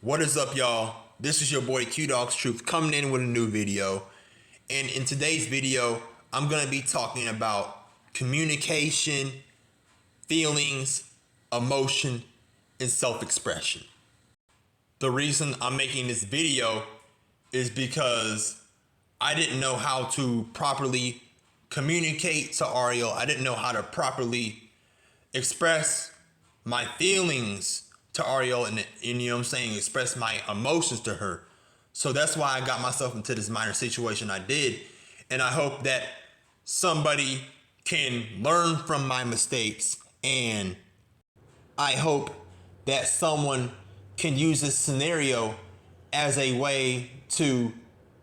What is up, y'all? This is your boy Q Dogs Truth coming in with a new video. And in today's video, I'm going to be talking about communication, feelings, emotion, and self-expression. The reason I'm making this video is because I didn't know how to properly communicate to Ariel. I didn't know how to properly express my feelings to Ariel and you know what I'm saying, express my emotions to her. So that's why I got myself into this minor situation I did. And I hope that somebody can learn from my mistakes, and I hope that someone can use this scenario as a way to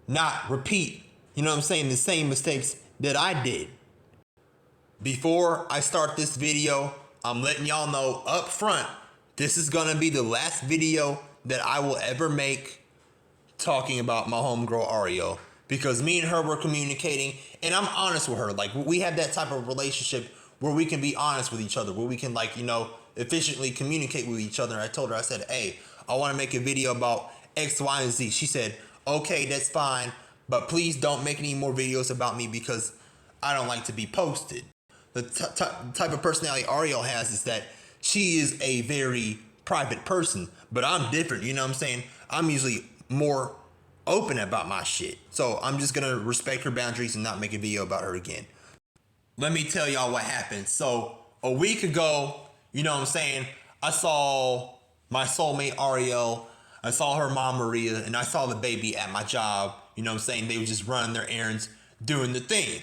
not repeat, you know what I'm saying, the same mistakes that I did. Before I start this video, I'm letting y'all know up front, this is gonna be the last video that I will ever make talking about my homegirl Ariel, because me and her were communicating and I'm honest with her. Like, we have that type of relationship where we can be honest with each other, where we can, like, you know, efficiently communicate with each other. I told her, I said, hey, I want to make a video about X, Y, and Z. She said, okay, that's fine, but please don't make any more videos about me because I don't like to be posted. The type of personality Ariel has is that she is a very private person, but I'm different, you know what I'm saying? I'm usually more open about my shit. So I'm just gonna respect her boundaries and not make a video about her again. Let me tell y'all what happened. So a week ago, you know what I'm saying, I saw my soulmate Ariel, I saw her mom Maria, and I saw the baby at my job. You know what I'm saying? They were just running their errands, doing the thing.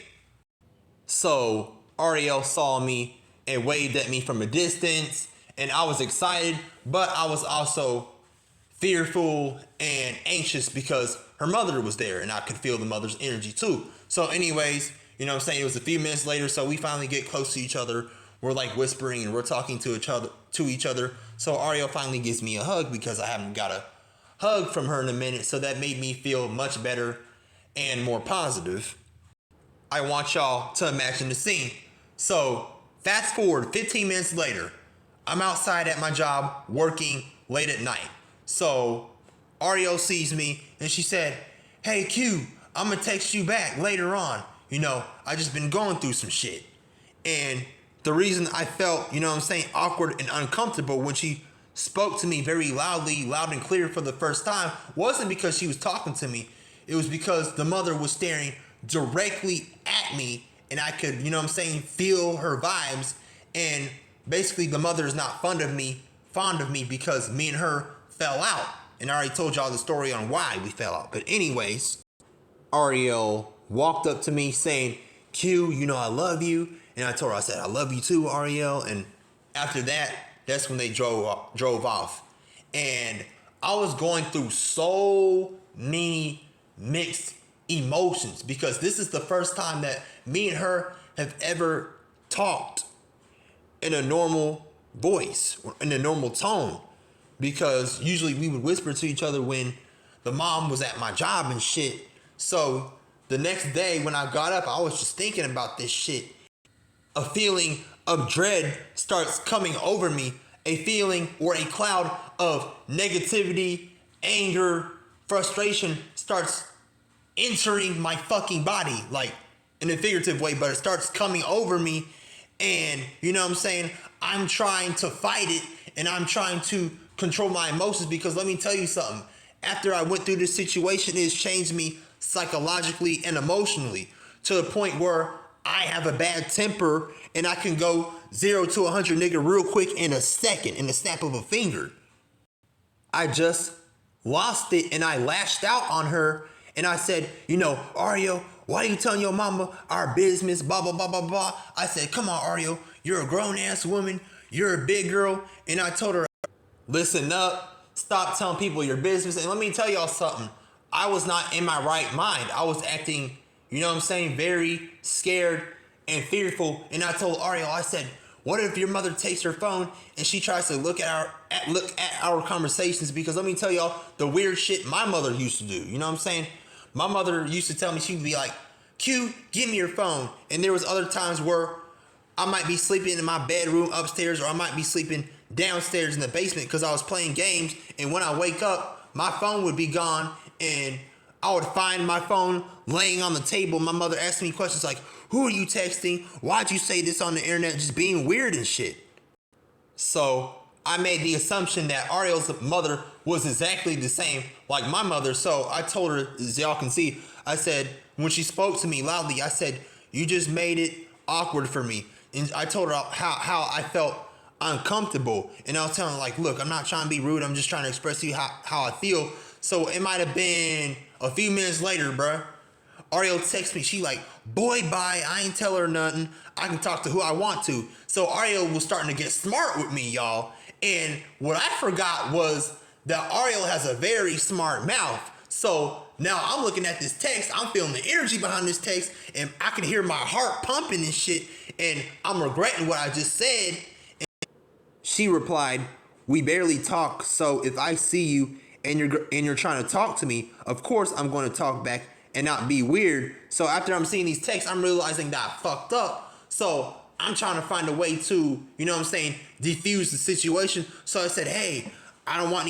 So Ariel saw me and waved at me from a distance, and I was excited, but I was also fearful and anxious because her mother was there and I could feel the mother's energy too. So anyways, you know what I'm saying, it was a few minutes later, so we finally get close to each other. We're like whispering and we're talking to each other. So Ariel finally gives me a hug because I haven't got a hug from her in a minute, so that made me feel much better and more positive. I want y'all to imagine the scene. So fast forward 15 minutes later, I'm outside at my job working late at night. So Ariel sees me and she said, hey Q, I'm gonna text you back later on. You know, I just been going through some shit. And the reason I felt, you know what I'm saying, awkward and uncomfortable when she spoke to me very loudly, loud and clear for the first time, wasn't because she was talking to me. It was because the mother was staring directly at me and I could, you know what I'm saying, feel her vibes. And basically the mother is not fond of me because me and her fell out. And I already told y'all the story on why we fell out. But anyways, Ariel walked up to me saying, Q, you know I love you. And I told her, I said, I love you too, Ariel. And after that, that's when they drove off. And I was going through so many mixed emotions because this is the first time that me and her have ever talked in a normal voice, or in a normal tone, because usually we would whisper to each other when the mom was at my job and shit. So the next day when I got up, I was just thinking about this shit. A feeling of dread starts coming over me, a feeling or a cloud of negativity, anger, frustration starts entering my fucking body, like in a figurative way, but it starts coming over me. And you know what I'm saying, I'm trying to fight it and I'm trying to control my emotions, because let me tell you something, after I went through this situation, it's changed me psychologically and emotionally to the point where I have a bad temper and I can go 0 to 100 nigga real quick in a second, in the snap of a finger. I just lost it and I lashed out on her and I said, you know, Ariel, why are you telling your mama our business, blah, blah, blah, blah, blah. I said, come on, Ariel, you're a grown ass woman, you're a big girl. And I told her, listen up, stop telling people your business. And let me tell y'all something, I was not in my right mind. I was acting, you know what I'm saying, very scared and fearful. And I told Ariel, I said, what if your mother takes her phone and she tries to look at our conversations? Because let me tell y'all the weird shit my mother used to do. You know what I'm saying? My mother used to tell me, she'd be like, Q, give me your phone. And there was other times where I might be sleeping in my bedroom upstairs, or I might be sleeping downstairs in the basement because I was playing games, and when I wake up, my phone would be gone, and I would find my phone laying on the table. My mother asked me questions like, who are you texting? Why'd you say this on the internet? Just being weird and shit. So I made the assumption that Ariel's mother was exactly the same like my mother. So I told her, as y'all can see, I said, when she spoke to me loudly, I said, you just made it awkward for me. And I told her how I felt uncomfortable. And I was telling her, like, look, I'm not trying to be rude. I'm just trying to express to you how I feel. So it might have been a few minutes later, bruh. Ariel texts me. She like, boy, bye. I ain't tell her nothing. I can talk to who I want to. So Ariel was starting to get smart with me, y'all. And what I forgot was that Ariel has a very smart mouth. So now I'm looking at this text. I'm feeling the energy behind this text. And I can hear my heart pumping and shit. And I'm regretting what I just said. And she replied, we barely talk. So if I see you and you're trying to talk to me, of course I'm going to talk back and not be weird. So after I'm seeing these texts, I'm realizing that I fucked up. So I'm trying to find a way to, you know what I'm saying, diffuse the situation. So I said, hey, I don't want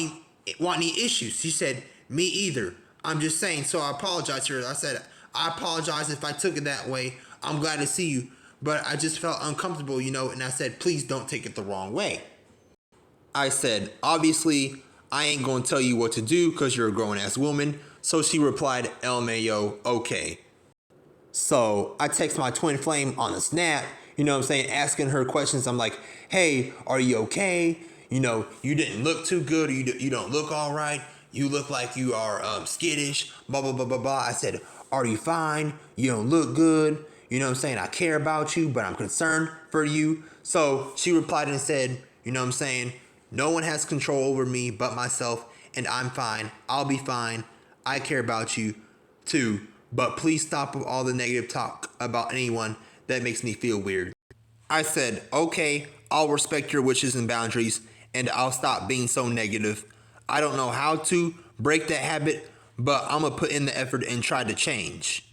any issues. She said, me either. I'm just saying. So I apologize to her. I said, I apologize if I took it that way. I'm glad to see you, but I just felt uncomfortable, you know, and I said, please don't take it the wrong way. I said, obviously, I ain't going to tell you what to do because you're a grown-ass woman. So she replied, LMAO, okay. So I text my twin flame on the snap, you know what I'm saying, asking her questions. I'm like, hey, are you okay? You know, you didn't look too good. Or you don't look all right. You look like you are skittish, blah, blah, blah, blah, blah. I said, are you fine? You don't look good. You know what I'm saying? I care about you, but I'm concerned for you. So she replied and said, you know what I'm saying, no one has control over me but myself, and I'm fine. I'll be fine. I care about you too, but please stop with all the negative talk about anyone that makes me feel weird. I said, okay, I'll respect your wishes and boundaries, and I'll stop being so negative. I don't know how to break that habit, but I'm going to put in the effort and try to change.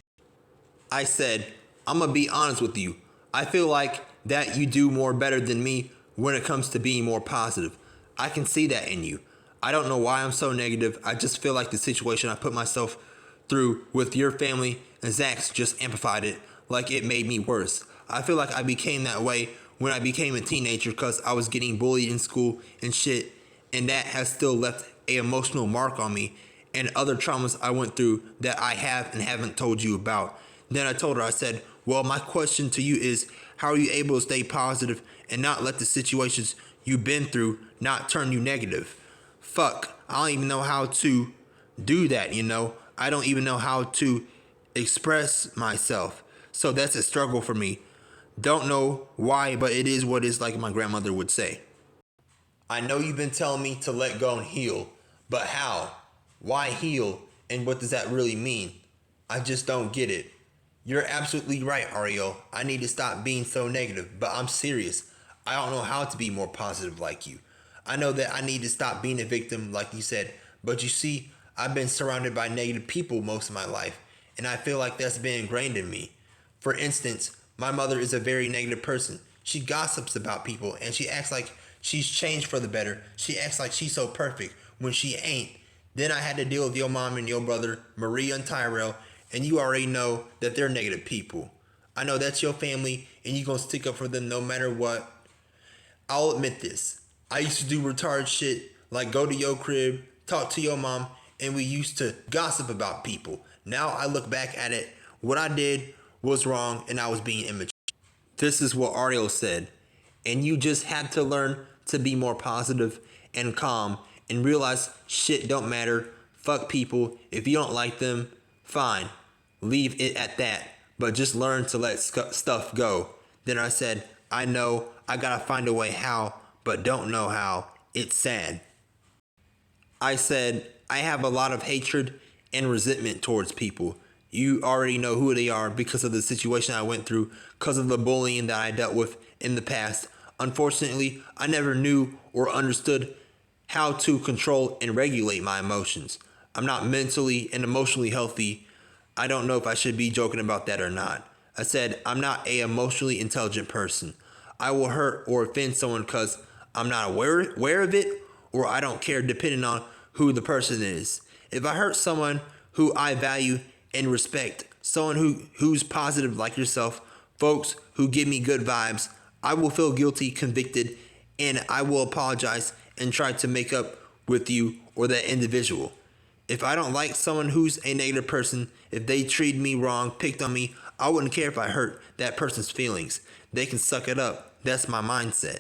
I said, I'm going to be honest with you. I feel like that you do more better than me when it comes to being more positive. I can see that in you. I don't know why I'm so negative. I just feel like the situation I put myself through with your family and Zach's just amplified it, like it made me worse. I feel like I became that way when I became a teenager because I was getting bullied in school and shit, and that has still left an emotional mark on me and other traumas I went through that I have and haven't told you about. Then I told her, I said, well, my question to you is, how are you able to stay positive and not let the situations you've been through not turn you negative? Fuck, I don't even know how to do that, you know? I don't even know how to express myself. So that's a struggle for me. Don't know why, but it is what it is, like my grandmother would say. I know you've been telling me to let go and heal, but how? Why heal? And what does that really mean? I just don't get it. You're absolutely right, Ariel. I need to stop being so negative, but I'm serious. I don't know how to be more positive like you. I know that I need to stop being a victim, like you said, but you see, I've been surrounded by negative people most of my life, and I feel like that's been ingrained in me. For instance, my mother is a very negative person. She gossips about people, and she acts like she's changed for the better. She acts like she's so perfect when she ain't. Then I had to deal with your mom and your brother, Maria and Tyrell, and you already know that they're negative people. I know that's your family, and you're going to stick up for them no matter what. I'll admit this. I used to do retarded shit like go to your crib, talk to your mom, and we used to gossip about people. Now I look back at it, what I did was wrong and I was being immature. This is what Ariel said. And you just had to learn to be more positive and calm and realize shit don't matter. Fuck people. If you don't like them, fine. Leave it at that. But just learn to let stuff go. Then I said, I know I gotta find a way how, but don't know how. It's sad. I said, I have a lot of hatred and resentment towards people. You already know who they are because of the situation I went through, because of the bullying that I dealt with in the past. Unfortunately, I never knew or understood how to control and regulate my emotions. I'm not mentally and emotionally healthy. I don't know if I should be joking about that or not. I said, I'm not an emotionally intelligent person. I will hurt or offend someone because I'm not aware of it, or I don't care, depending on who the person is. If I hurt someone who I value and respect, someone who's positive like yourself, folks who give me good vibes, I will feel guilty, convicted, and I will apologize and try to make up with you or that individual. If I don't like someone who's a negative person, if they treat me wrong, picked on me, I wouldn't care if I hurt that person's feelings. They can suck it up. That's my mindset.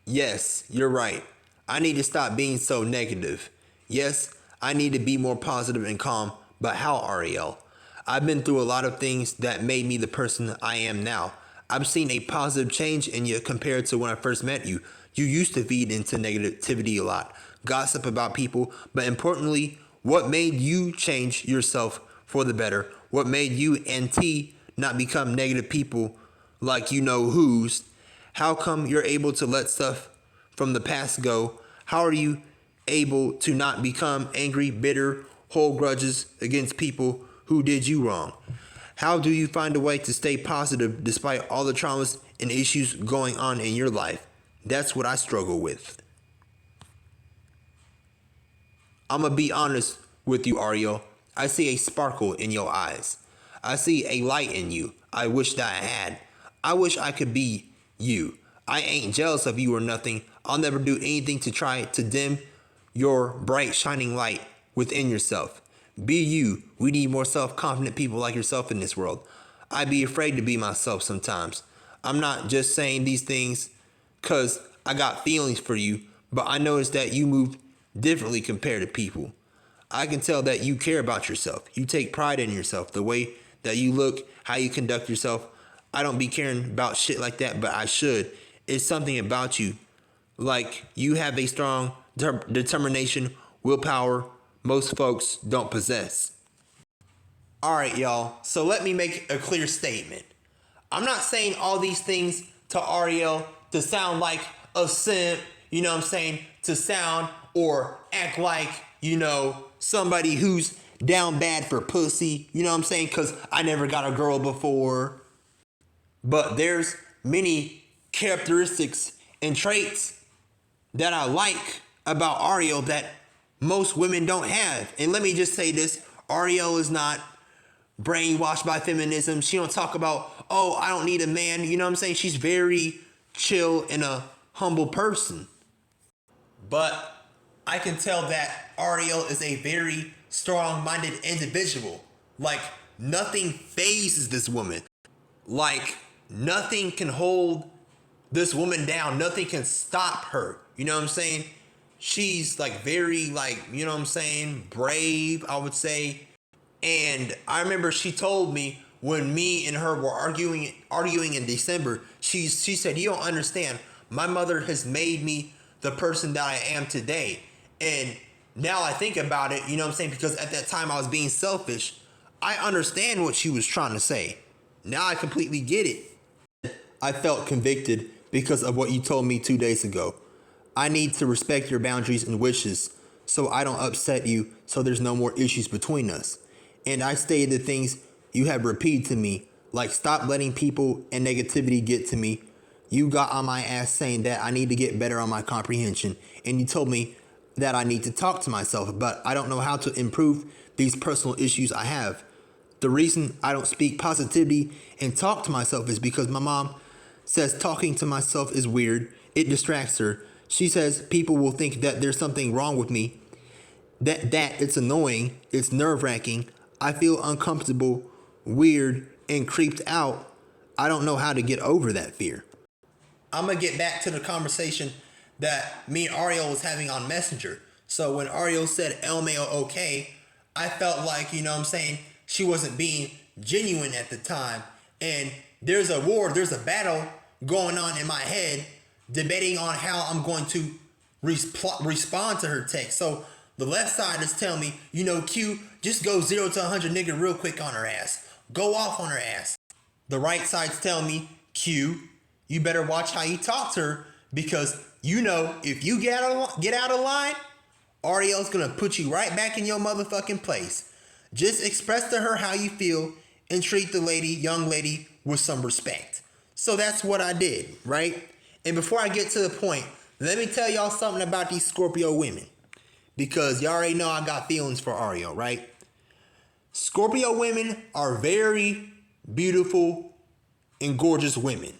Yes, you're right. I need to stop being so negative. Yes, I need to be more positive and calm. But how, Ariel? I've been through a lot of things that made me the person I am now. I've seen a positive change in you compared to when I first met you. You used to feed into negativity a lot, gossip about people, but importantly, what made you change yourself for the better? What made you and T not become negative people like you know who's? How come you're able to let stuff from the past go? How are you able to not become angry, bitter, hold grudges against people who did you wrong? How do you find a way to stay positive despite all the traumas and issues going on in your life? That's what I struggle with. I'm going to be honest with you, Ariel. I see a sparkle in your eyes. I see a light in you I wish that I had. I wish I could be you. I ain't jealous of you or nothing. I'll never do anything to try to dim your bright shining light within yourself. Be you. We need more self-confident people like yourself in this world. I'd be afraid to be myself sometimes. I'm not just saying these things because I got feelings for you, but I noticed that you move differently compared to people. I can tell that you care about yourself. You take pride in yourself, the way that you look, how you conduct yourself. I don't be caring about shit like that, but I should. It's something about you. Like, you have a strong determination, willpower most folks don't possess. Alright, y'all. So let me make a clear statement. I'm not saying all these things to Ariel to sound like a simp, you know what I'm saying? To sound or act like, you know, somebody who's down bad for pussy, you know what I'm saying? Because I never got a girl before. But there's many characteristics and traits that I like about Ariel that most women don't have. And let me just say this, Ariel is not brainwashed by feminism. She don't talk about, oh, I don't need a man. You know what I'm saying? She's very chill and a humble person. But I can tell that Ariel is a very strong-minded individual. Like, nothing phases this woman. Like, nothing can hold this woman down. Nothing can stop her. You know what I'm saying? She's like very like, you know what I'm saying, brave, I would say. And I remember she told me when me and her were arguing in December, she said, you don't understand. My mother has made me the person that I am today. And now I think about it, you know what I'm saying? Because at that time I was being selfish. I understand what she was trying to say. Now I completely get it. I felt convicted because of what you told me 2 days ago. I need to respect your boundaries and wishes so I don't upset you, so there's no more issues between us. And I stated the things you have repeated to me, like stop letting people and negativity get to me. You got on my ass saying that I need to get better on my comprehension, and you told me that I need to talk to myself, but I don't know how to improve these personal issues I have. The reason I don't speak positivity and talk to myself is because my mom says talking to myself is weird. It distracts her. She says people will think that there's something wrong with me, that it's annoying, it's nerve-wracking. I feel uncomfortable, weird, and creeped out. I don't know how to get over that fear. I'm going to get back to the conversation that me and Ariel was having on Messenger. So when Ariel said LMAO okay, I felt like, you know what I'm saying, she wasn't being genuine at the time. And there's a war, there's a battle going on in my head debating on how I'm going to respond to her text. So the left side is telling me, you know, Q, just go 0 to 100 nigga real quick on her ass. Go off on her ass. The right side's telling me, Q, you better watch how you talk to her because you know if you get out of line, Ariel's going to put you right back in your motherfucking place. Just express to her how you feel and treat the young lady with some respect. So that's what I did, right? And before I get to the point, Let me tell y'all something about these Scorpio women. Because y'all already know I got feelings for Ariel, right? Scorpio women are very beautiful and gorgeous women.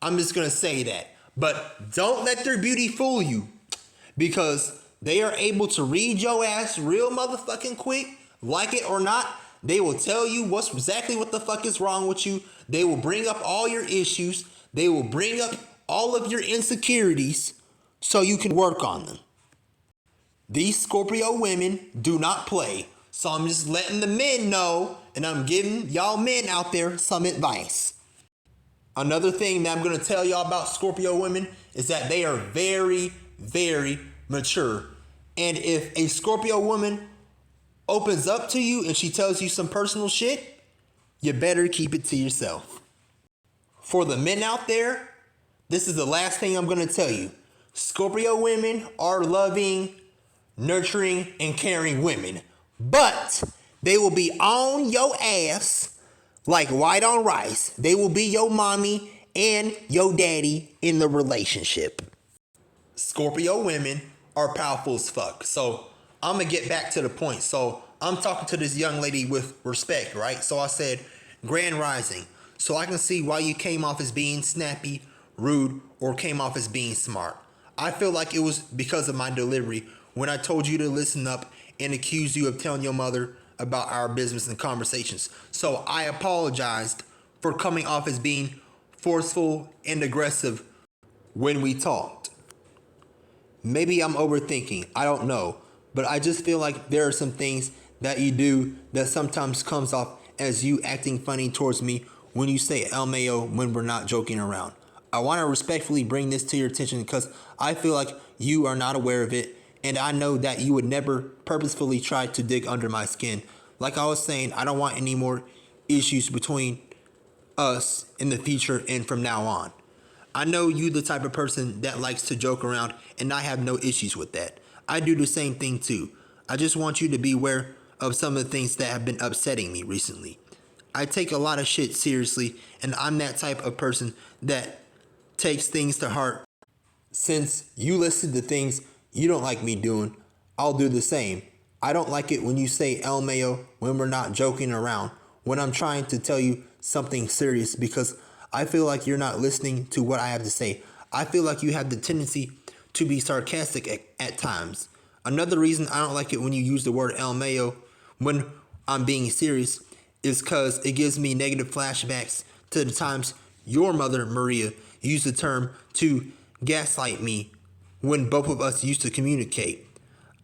I'm just going to say that. But don't let their beauty fool you. Because they are able to read your ass real motherfucking quick. Like it or not, they will tell you what's exactly what the fuck is wrong with you. They will bring up all your issues. They will bring up all of your insecurities so you can work on them. These Scorpio women do not play. So I'm just letting the men know, and I'm giving y'all men out there some advice. Another thing that I'm going to tell y'all about Scorpio women is that they are very, very mature. And if a Scorpio woman opens up to you and she tells you some personal shit, you better keep it to yourself. For the men out there, this is the last thing I'm going to tell you. Scorpio women are loving, nurturing, and caring women. But they will be on your ass like white on rice. They will be your mommy and your daddy in the relationship. Scorpio women are powerful as fuck. So I'm going to get back to the point. So I'm talking to this young lady with respect, right? So I said, Grand Rising. So I can see why you came off as being snappy, rude, or came off as being smart. I feel like it was because of my delivery when I told you to listen up and accused you of telling your mother about our business and conversations. So I apologized for coming off as being forceful and aggressive when we talked. Maybe I'm overthinking, I don't know. But I just feel like there are some things that you do that sometimes comes off as you acting funny towards me when you say LMAO when we're not joking around. I want to respectfully bring this to your attention because I feel like you are not aware of it, and I know that you would never purposefully try to dig under my skin. Like I was saying, I don't want any more issues between us in the future and from now on. I know you the type of person that likes to joke around, and I have no issues with that. I do the same thing too. I just want you to be aware of some of the things that have been upsetting me recently. I take a lot of shit seriously, and I'm that type of person that takes things to heart. Since you listen to things you don't like me doing, I'll do the same. I don't like it when you say LMAO when we're not joking around, when I'm trying to tell you something serious, because I feel like you're not listening to what I have to say. I feel like you have the tendency to be sarcastic at times. Another reason I don't like it when you use the word LMAO when I'm being serious is because it gives me negative flashbacks to the times your mother, Maria, used the term to gaslight me when both of us used to communicate.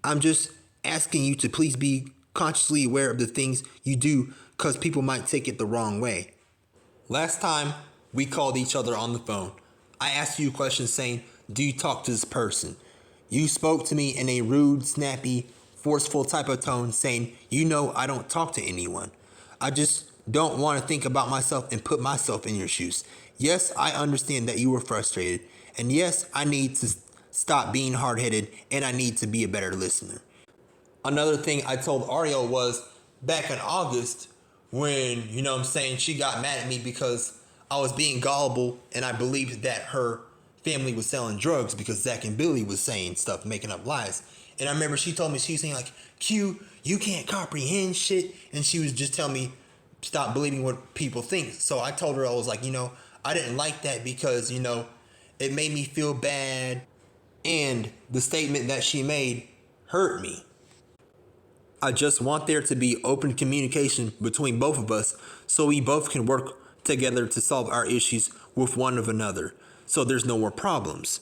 I'm just asking you to please be consciously aware of the things you do because people might take it the wrong way. Last time we called each other on the phone, I asked you a question saying, do you talk to this person? You spoke to me in a rude, snappy, forceful type of tone saying, you know I don't talk to anyone. I just don't want to think about myself and put myself in your shoes. Yes, I understand that you were frustrated. And yes, I need to stop being hard-headed and I need to be a better listener. Another thing I told Ariel was back in August when, she got mad at me because I was being gullible and I believed that her family was selling drugs because Zach and Billy was saying stuff, making up lies. And I remember she told me, she was saying like, Q, you can't comprehend shit. And she was just telling me, stop believing what people think. So I told her, I was like, I didn't like that because, it made me feel bad. And the statement that she made hurt me. I just want there to be open communication between both of us so we both can work together to solve our issues with one of another so there's no more problems.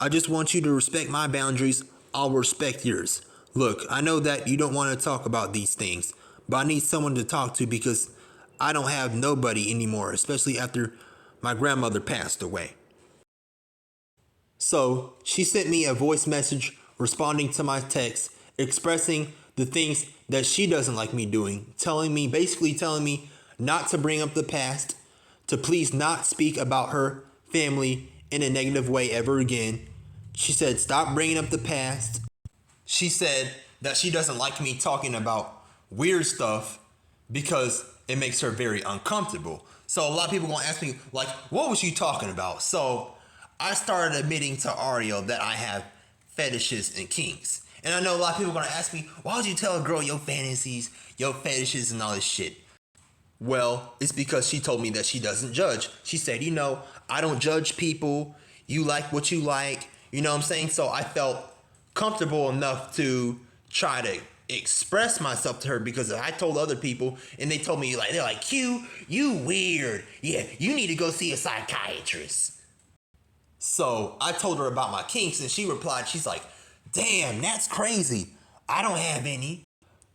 I just want you to respect my boundaries. I'll respect yours. Look, I know that you don't want to talk about these things, but I need someone to talk to because I don't have nobody anymore, especially after my grandmother passed away. So she sent me a voice message responding to my text, expressing the things that she doesn't like me doing, basically telling me not to bring up the past, to please not speak about her family in a negative way ever again. She said, stop bringing up the past. She said that she doesn't like me talking about weird stuff because it makes her very uncomfortable. So a lot of people gonna ask me, like, what was she talking about? So I started admitting to Ariel that I have fetishes and kinks. And I know a lot of people are gonna ask me, why would you tell a girl your fantasies, your fetishes, and all this shit? Well, it's because she told me that she doesn't judge. She said, I don't judge people. You like what you like. You know what I'm saying? So I felt comfortable enough to try to express myself to her, because I told other people and they told me, they're like, Q, you weird. Yeah, you need to go see a psychiatrist. So I told her about my kinks and she replied, she's like, damn, that's crazy. I don't have any.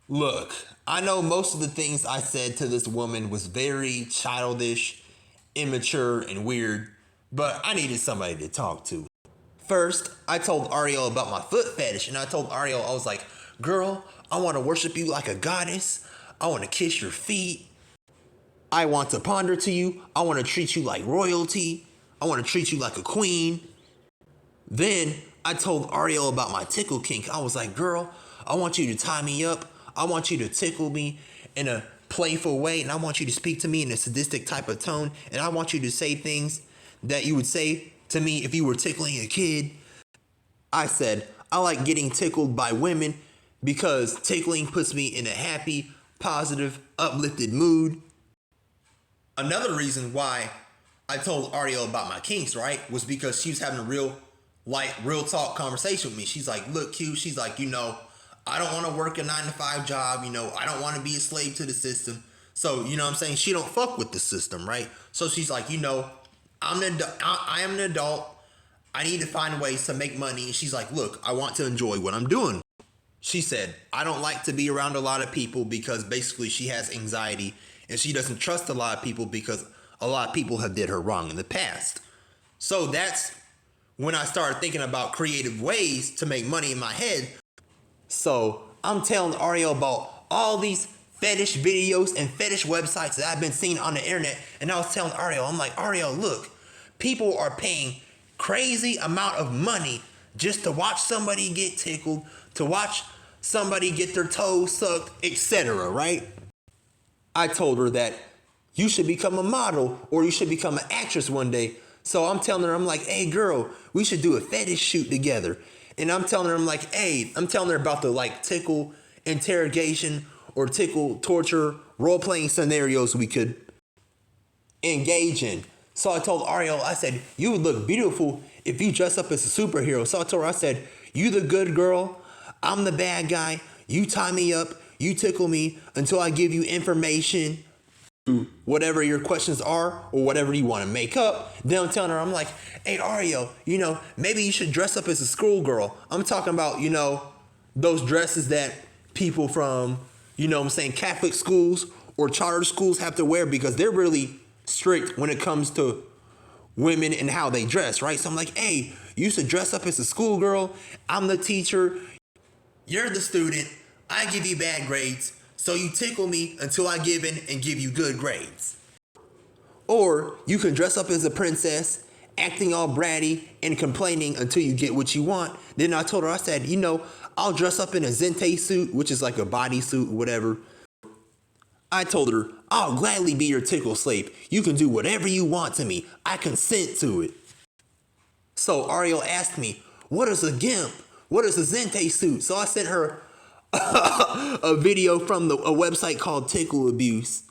Look, I know most of the things I said to this woman was very childish, immature, and weird, but I needed somebody to talk to. First, I told Ariel about my foot fetish, and I told Ariel, I was like, girl, I want to worship you like a goddess. I want to kiss your feet. I want to ponder to you. I want to treat you like royalty. I want to treat you like a queen. Then I told Ariel about my tickle kink. I was like, girl, I want you to tie me up. I want you to tickle me in a playful way, and I want you to speak to me in a sadistic type of tone, and I want you to say things that you would say to me if you were tickling a kid. I said, I like getting tickled by women because tickling puts me in a happy, positive, uplifted mood. Another reason why I told Ariel about my kinks, right, was because she was having a real talk conversation with me. She's like, look, Q, she's like, I don't want to work a 9-to-5 job. I don't want to be a slave to the system. So, you know what I'm saying? She don't fuck with the system, right? So she's like, I am an adult. I need to find ways to make money. And she's like, look, I want to enjoy what I'm doing. She said, I don't like to be around a lot of people because basically she has anxiety and she doesn't trust a lot of people because a lot of people have did her wrong in the past. So that's when I started thinking about creative ways to make money in my head. So I'm telling Ariel about all these fetish videos and fetish websites that I've been seeing on the internet. And I was telling Ariel, I'm like, Ariel, look, people are paying crazy amount of money just to watch somebody get tickled, to watch somebody get their toes sucked, etc., right? I told her that you should become a model or you should become an actress one day. So I'm telling her, I'm like, hey girl, we should do a fetish shoot together. And I'm telling her, I'm telling her about the tickle interrogation or tickle torture role-playing scenarios we could engage in. So I told Ariel, I said, you would look beautiful if you dress up as a superhero. So I told her, I said, you the good girl, I'm the bad guy, you tie me up, you tickle me until I give you information, whatever your questions are or whatever you want to make up. Then I'm telling her, I'm like, hey Ariel, maybe you should dress up as a schoolgirl. I'm talking about, those dresses that people from, Catholic schools or charter schools have to wear because they're really strict when it comes to women and how they dress, right? So I'm like, hey, you should dress up as a schoolgirl. I'm the teacher. You're the student. I give you bad grades. So you tickle me until I give in and give you good grades. Or you can dress up as a princess, acting all bratty and complaining until you get what you want. Then I told her, I said, I'll dress up in a Zente suit, which is like a bodysuit, whatever. I told her, I'll gladly be your tickle slave. You can do whatever you want to me. I consent to it. So Ariel asked me, what is a GIMP? What is a Zente suit? So I sent her a video from a website called Tickle Abuse.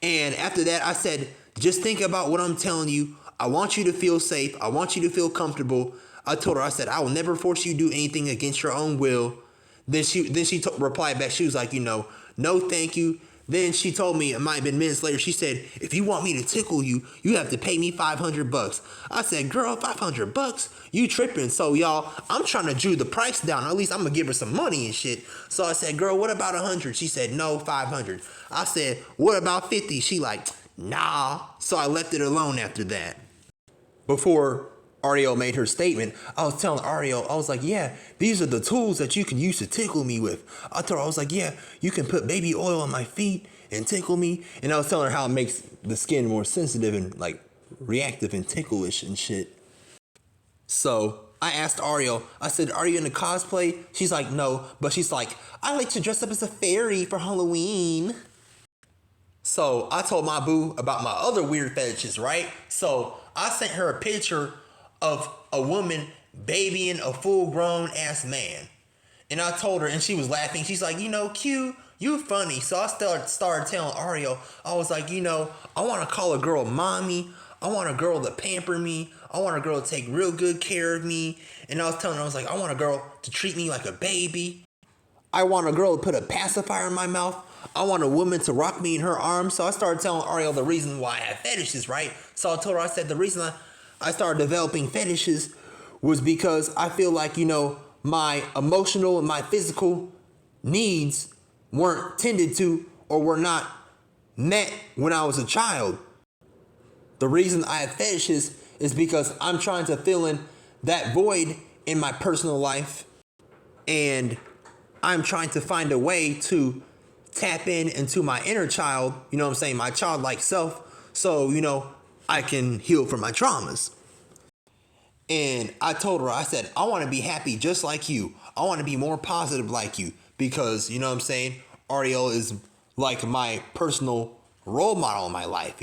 And after that, I said, just think about what I'm telling you. I want you to feel safe. I want you to feel comfortable. I told her, I said, I will never force you to do anything against your own will. Then she replied back. She was like, no, thank you. Then she told me, it might have been minutes later, she said, if you want me to tickle you, you have to pay me $500. I said, girl, $500? You tripping. So y'all, I'm trying to drew the price down. At least I'm going to give her some money and shit. So I said, girl, what about 100? She said, no, 500. I said, what about 50? She like, nah. So I left it alone after that. Before Ariel made her statement, I was telling Ariel, I was like, yeah, these are the tools that you can use to tickle me with. I told her, I was like, yeah, you can put baby oil on my feet and tickle me. And I was telling her how it makes the skin more sensitive and reactive and ticklish and shit. So I asked Ariel, I said, are you into cosplay? She's like, no. But she's like, I like to dress up as a fairy for Halloween. So I told my boo about my other weird fetishes, right? So I sent her a picture of a woman babying a full-grown ass man. And I told her, and she was laughing. She's like, Q, you funny. So I started telling Ariel, I was like, I want to call a girl mommy. I want a girl to pamper me. I want a girl to take real good care of me. And I was telling her, I was like, I want a girl to treat me like a baby. I want a girl to put a pacifier in my mouth. I want a woman to rock me in her arms. So I started telling Ariel the reason why I have fetishes, right? So I told her, I said, the reason I started developing fetishes was because I feel like, my emotional and my physical needs weren't tended to or were not met when I was a child. The reason I have fetishes is because I'm trying to fill in that void in my personal life, and I'm trying to find a way to tap into my inner child, my childlike self, so, I can heal from my traumas. And I told her, I said, I want to be happy just like you. I want to be more positive like you because, Ariel is like my personal role model in my life.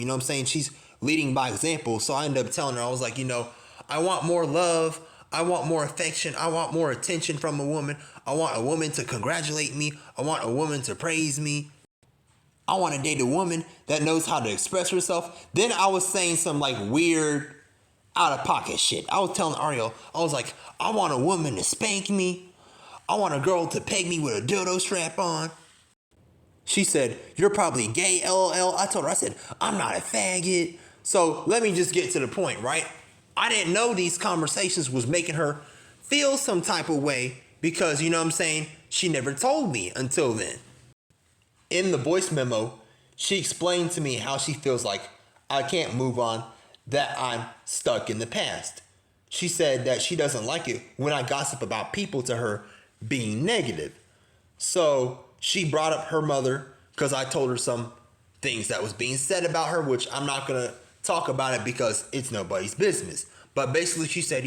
She's leading by example. So I ended up telling her, I was like, I want more love. I want more affection. I want more attention from a woman. I want a woman to congratulate me. I want a woman to praise me. I want to date a woman that knows how to express herself. Then I was saying some weird out of pocket shit. I was telling Ariel, I was like, I want a woman to spank me. I want a girl to peg me with a dildo strap on. She said, you're probably gay, LOL. I told her, I said, I'm not a faggot. So let me just get to the point, right? I didn't know these conversations was making her feel some type of way because, she never told me until then. In the voice memo, she explained to me how she feels like I can't move on, that I'm stuck in the past. She said that she doesn't like it when I gossip about people to her being negative. So she brought up her mother because I told her some things that was being said about her, which I'm not going to talk about it because it's nobody's business. But basically she said,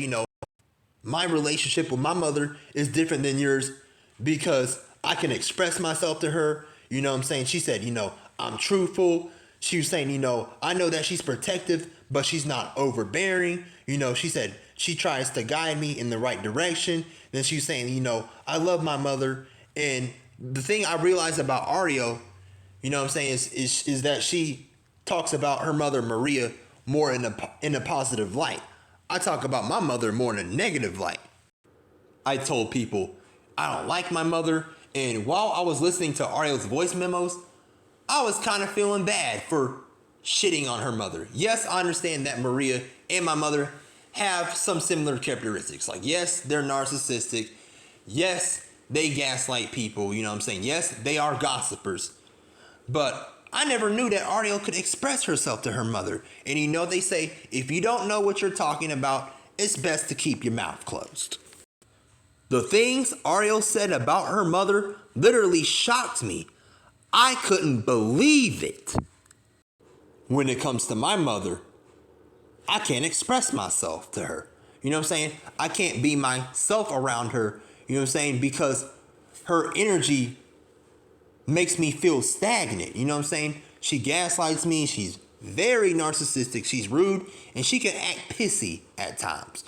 my relationship with my mother is different than yours because I can express myself to her. She said, I'm truthful. She was saying, I know that she's protective, but she's not overbearing. She said she tries to guide me in the right direction. Then she was saying, I love my mother. And the thing I realized about Ariel, is that she talks about her mother, Maria, more in a positive light. I talk about my mother more in a negative light. I told people I don't like my mother. And while I was listening to Ariel's voice memos, I was kind of feeling bad for shitting on her mother. Yes, I understand that Maria and my mother have some similar characteristics. Yes, they're narcissistic. Yes, they gaslight people. Yes, they are gossipers. But I never knew that Ariel could express herself to her mother. And they say, if you don't know what you're talking about, it's best to keep your mouth closed. The things Ariel said about her mother literally shocked me. I couldn't believe it. When it comes to my mother, I can't express myself to her. I can't be myself around her, because her energy makes me feel stagnant. She gaslights me. She's very narcissistic. She's rude, and she can act pissy at times.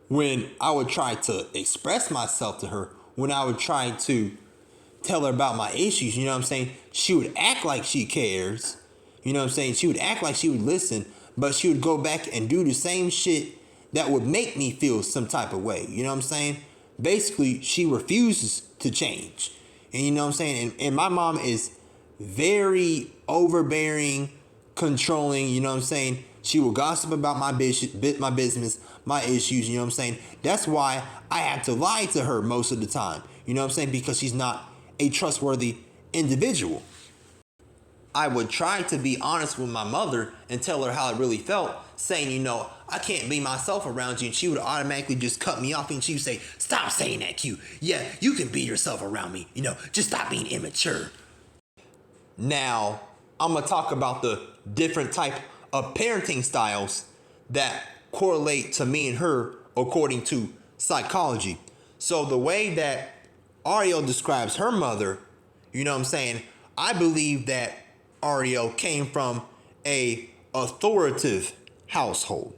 When I would try to express myself to her, when I would try to tell her about my issues, she would act like she cares. She would act like she would listen, but she would go back and do the same shit that would make me feel some type of way. Basically, she refuses to change. And and my mom is very overbearing, controlling, She will gossip about my business, my issues, That's why I have to lie to her most of the time, because she's not a trustworthy individual. I would try to be honest with my mother and tell her how I really felt, saying, I can't be myself around you. And she would automatically just cut me off and she would say, stop saying that, Q. Yeah, you can be yourself around me. Just stop being immature. Now, I'm going to talk about the different type of parenting styles that correlate to me and her according to psychology. So the way that Ariel describes her mother, I believe that Ariel came from a authoritative household.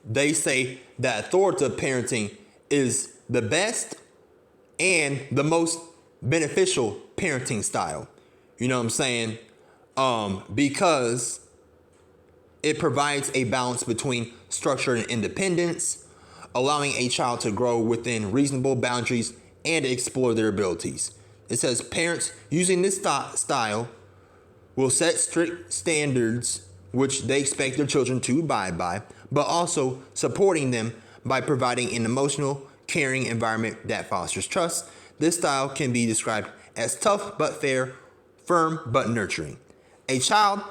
they say that authoritative parenting is the best and the most beneficial parenting style. You know what I'm saying? Because it provides a balance between structure and independence, allowing a child to grow within reasonable boundaries and explore their abilities. It says parents using this style will set strict standards which they expect their children to abide by, but also supporting them by providing an emotional, caring environment that fosters trust. This style can be described as tough but fair, firm but nurturing. A child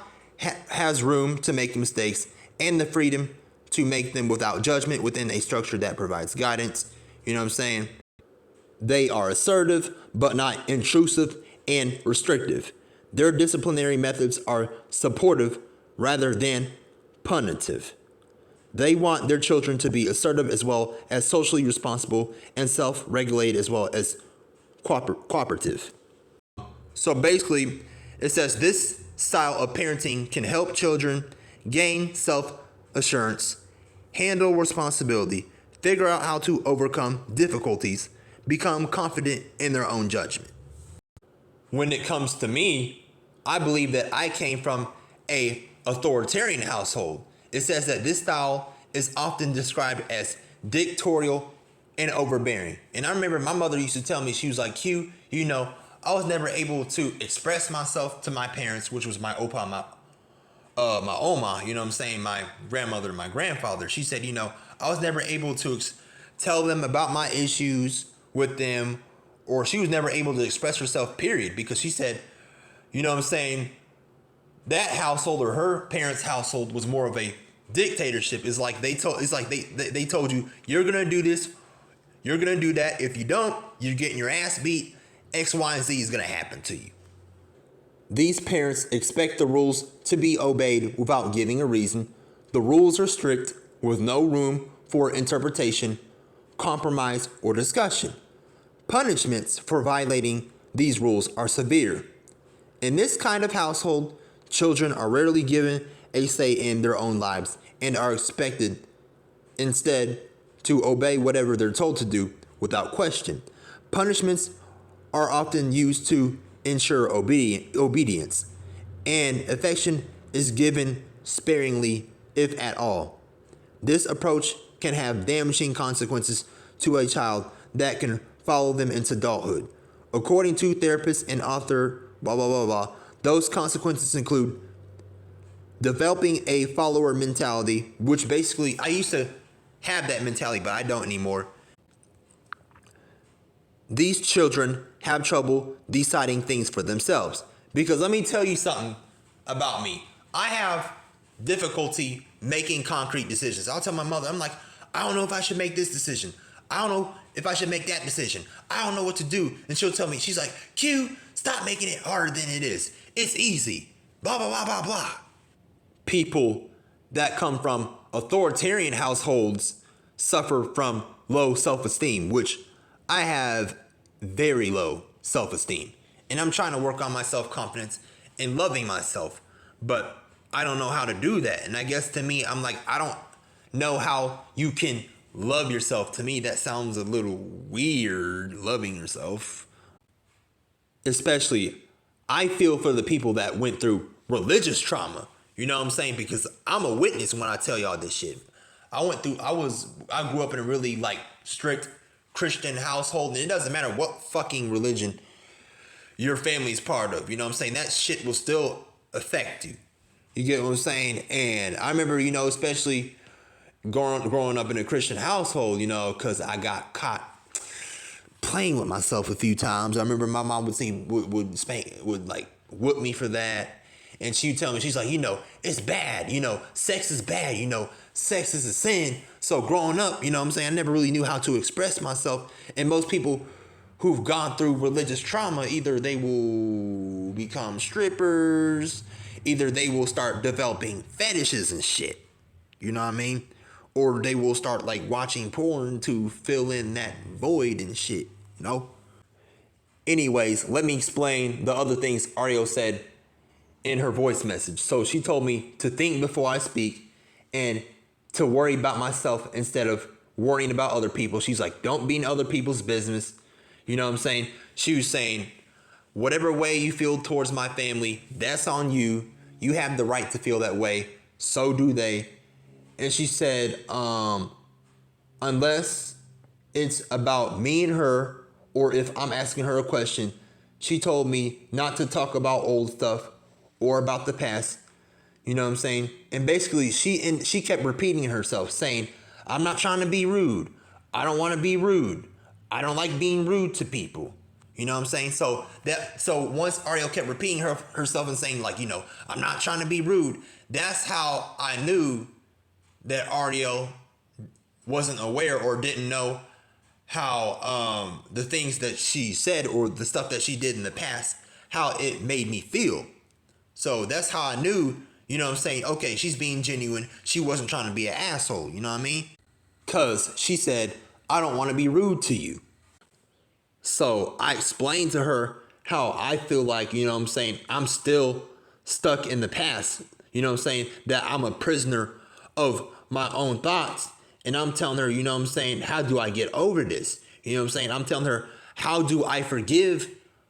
has room to make mistakes and the freedom to make them without judgment within a structure that provides guidance. You know what I'm saying? They are assertive but not intrusive and restrictive. Their disciplinary methods are supportive rather than punitive. They want their children to be assertive as well as socially responsible and self-regulated as well as cooperative. So basically, it says this style of parenting can help children gain self-assurance, handle responsibility, figure out how to overcome difficulties, become confident in their own judgment. When it comes to me, I believe that I came from a authoritarian household. It says that this style is often described as dictatorial and overbearing. And I remember my mother used to tell me, she was like, Q, you know, I was never able to express myself to my parents, which was my opa, my oma, you know what I'm saying, my grandmother, my grandfather. She said, you know, I was never able to tell them about my issues with them, or she was never able to express herself, period, because she said, you know what I'm saying, that household or her parents' household was more of a dictatorship. It's like they told you, you're gonna do this, you're gonna do that. If you don't, you're getting your ass beat. X, Y, and Z is gonna happen to you. These parents expect the rules to be obeyed without giving a reason. The rules are strict with no room for interpretation, compromise, or discussion. Punishments for violating these rules are severe. In this kind of household, children are rarely given a say in their own lives and are expected instead to obey whatever they're told to do without question. Punishments are often used to ensure obedience, and affection is given sparingly, if at all. This approach can have damaging consequences to a child that can follow them into adulthood. According to therapist and author, those consequences include developing a follower mentality, which basically, I used to have that mentality, but I don't anymore. These children have trouble deciding things for themselves. Because let me tell you something about me. I have difficulty making concrete decisions. I'll tell my mother, I'm like, I don't know if I should make this decision. I don't know if I should make that decision. I don't know what to do. And she'll tell me, she's like, Q, stop making it harder than it is. It's easy. Blah, blah, blah, blah, blah. People that come from authoritarian households suffer from low self-esteem, which I have very low self-esteem. And I'm trying to work on my self-confidence and loving myself. But I don't know how to do that. And I guess to me, I'm like, I don't know how you can love yourself. To me, that sounds a little weird, loving yourself. Especially, I feel for the people that went through religious trauma. You know what I'm saying? Because I'm a witness when I tell y'all this shit. I grew up in a really like strict Christian household, and it doesn't matter what fucking religion your family's part of. You know what I'm saying? That shit will still affect you. You get what I'm saying? And I remember, you know, especially growing up in a Christian household, you know, because I got caught playing with myself a few times. I remember my mom would like whoop me for that. And she would tell me, she's like, you know, it's bad. You know, sex is bad. You know, sex is a sin. So growing up, you know what I'm saying, I never really knew how to express myself. And most people who've gone through religious trauma, either they will become strippers, either they will start developing fetishes and shit. You know what I mean? Or they will start like watching porn to fill in that void and shit, you know? Anyways, let me explain the other things Ariel said in her voice message. So she told me to think before I speak and to worry about myself instead of worrying about other people. She's like, don't be in other people's business. You know what I'm saying? She was saying, whatever way you feel towards my family, that's on you. You have the right to feel that way. So do they. And she said, unless it's about me and her, or if I'm asking her a question, she told me not to talk about old stuff or about the past. You know what I'm saying? And basically, she kept repeating herself, saying, I'm not trying to be rude. I don't want to be rude. I don't like being rude to people. You know what I'm saying? So once Ariel kept repeating herself and saying, like, you know, I'm not trying to be rude, that's how I knew that Ariel wasn't aware or didn't know how the things that she said or the stuff that she did in the past, how it made me feel. So that's how I knew, you know what I'm saying, okay, she's being genuine. She wasn't trying to be an asshole, you know what I mean? Because she said, I don't want to be rude to you. So I explained to her how I feel like, you know what I'm saying, I'm still stuck in the past. You know what I'm saying? That I'm a prisoner of my own thoughts. And I'm telling her, you know what I'm saying, how do I get over this? You know what I'm saying? I'm telling her, how do I forgive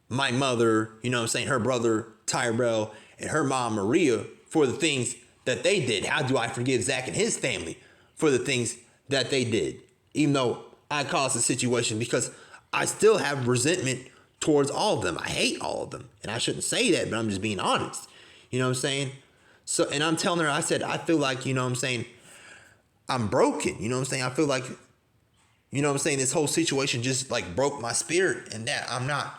my mother, you know what I'm saying, her brother Tyrell and her mom Maria for the things that they did? How do I forgive Zach and his family for the things that they did? Even though I caused the situation, because I still have resentment towards all of them. I hate all of them. And I shouldn't say that, but I'm just being honest. You know what I'm saying? So, and I'm telling her, I said, I feel like, you know what I'm saying, I'm broken. You know what I'm saying? I feel like, you know what I'm saying, this whole situation just like broke my spirit, and that I'm not,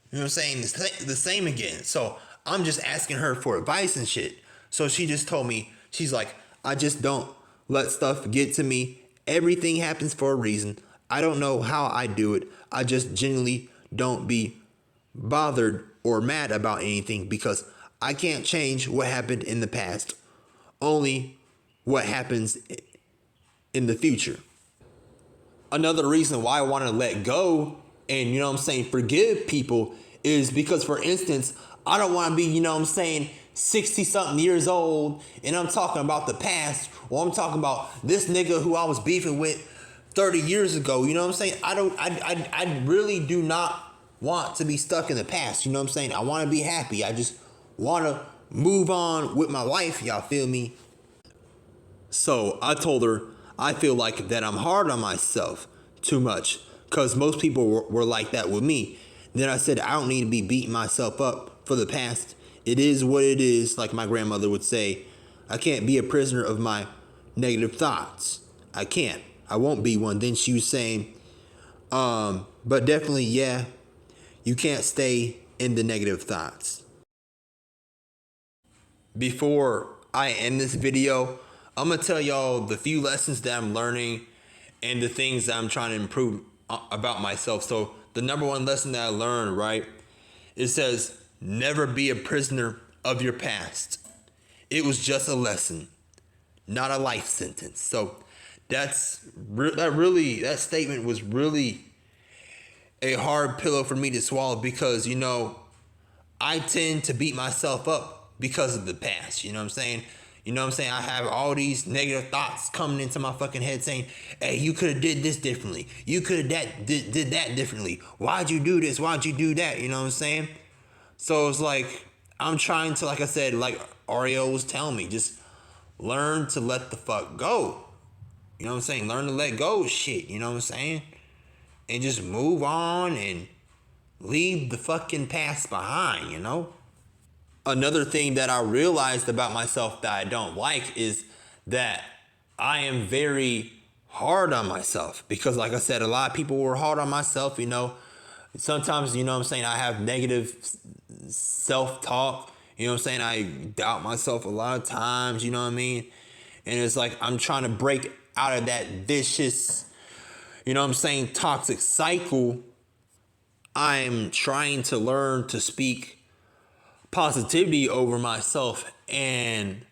you know what I'm saying, the same again. So I'm just asking her for advice and shit. So she just told me, she's like, I just don't let stuff get to me. Everything happens for a reason. I don't know how I do it. I just genuinely don't be bothered or mad about anything, because I can't change what happened in the past. Only what happens in the future. Another reason why I want to let go and, you know what I'm saying, forgive people is because, for instance, I don't want to be, you know what I'm saying, 60 something years old and I'm talking about the past, or I'm talking about this nigga who I was beefing with 30 years ago. You know what I'm saying? I really do not want to be stuck in the past. You know what I'm saying? I want to be happy. I just want to move on with my life. Y'all feel me? So I told her, I feel like that I'm hard on myself too much, because most people were like that with me. Then I said, I don't need to be beating myself up for the past. It is what it is, like my grandmother would say. I can't be a prisoner of my negative thoughts. I can't. I won't be one. Then she was saying, but definitely, yeah, you can't stay in the negative thoughts. Before I end this video, I'm going to tell y'all the few lessons that I'm learning and the things that I'm trying to improve about myself. So the number one lesson that I learned, right, it says, never be a prisoner of your past. It was just a lesson, not a life sentence. So that statement was really a hard pillow for me to swallow, because, you know, I tend to beat myself up because of the past. You know what I'm saying? You know what I'm saying? I have all these negative thoughts coming into my fucking head saying, hey, you could have did this differently. You could have did that differently. Why'd you do this? Why'd you do that? You know what I'm saying? So it's like, I'm trying to, like I said, like Ariel was telling me, just learn to let the fuck go. You know what I'm saying? Learn to let go of shit. You know what I'm saying? And just move on and leave the fucking past behind, you know? Another thing that I realized about myself that I don't like is that I am very hard on myself, because, like I said, a lot of people were hard on myself, you know. Sometimes, you know what I'm saying, I have negative self-talk, you know what I'm saying, I doubt myself a lot of times, you know what I mean. And it's like I'm trying to break out of that vicious, you know what I'm saying, toxic cycle. I'm trying to learn to speak positivity over myself and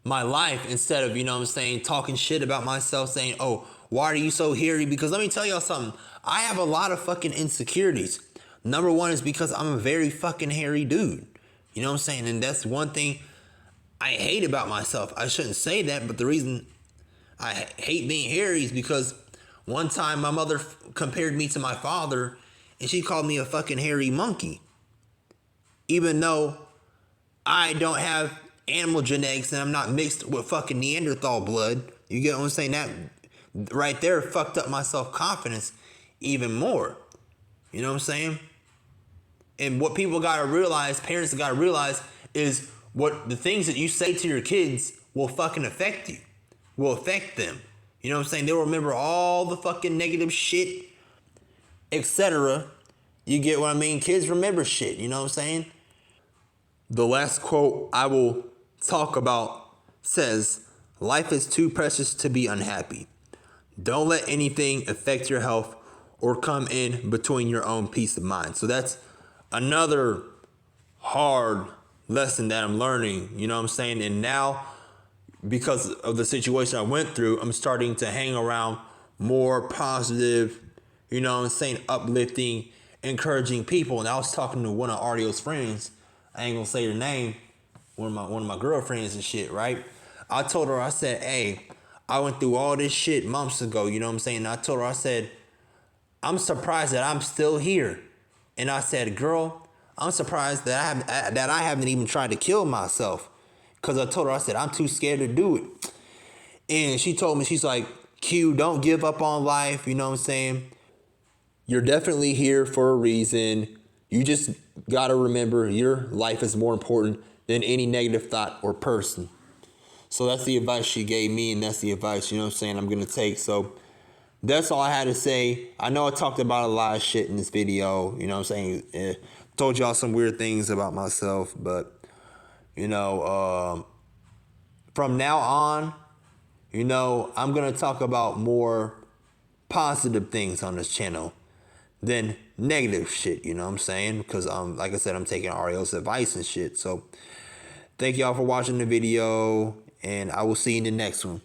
my life, instead of, you know what I'm saying, talking shit about myself, saying, oh, why are you so hairy? Because let me tell y'all something. I have a lot of fucking insecurities. Number one is because I'm a very fucking hairy dude. You know what I'm saying? And that's one thing I hate about myself. I shouldn't say that, but the reason I hate being hairy is because one time my mother compared me to my father and she called me a fucking hairy monkey. Even though I don't have animal genetics and I'm not mixed with fucking Neanderthal blood. You get what I'm saying? That right there fucked up my self-confidence even more. You know what I'm saying? And what people gotta realize, parents gotta realize, is what the things that you say to your kids will fucking affect you. Will affect them. You know what I'm saying? They'll remember all the fucking negative shit, etc. You get what I mean? Kids remember shit, you know what I'm saying? The last quote I will talk about says, "Life is too precious to be unhappy. Don't let anything affect your health or come in between your own peace of mind." So that's another hard lesson that I'm learning, you know what I'm saying? And now, because of the situation I went through, I'm starting to hang around more positive, you know what I'm saying, uplifting, encouraging people. And I was talking to one of Artio's friends. I ain't gonna say her name, one of my girlfriends and shit, right? I told her, I said, hey, I went through all this shit months ago, you know what I'm saying? And I told her, I said, I'm surprised that I'm still here. And I said, girl, I'm surprised that I haven't even tried to kill myself. Cause I told her, I said, I'm too scared to do it. And she told me, she's like, Q, don't give up on life, you know what I'm saying? You're definitely here for a reason. You just gotta remember your life is more important than any negative thought or person. So that's the advice she gave me, and that's the advice, you know what I'm saying, I'm gonna take. So that's all I had to say. I know I talked about a lot of shit in this video, you know what I'm saying? Told y'all some weird things about myself, but, you know, from now on, you know, I'm gonna talk about more positive things on this channel than negative shit, you know what I'm saying? Because like I said, I'm taking Ario's advice and shit. So thank y'all for watching the video, and I will see you in the next one.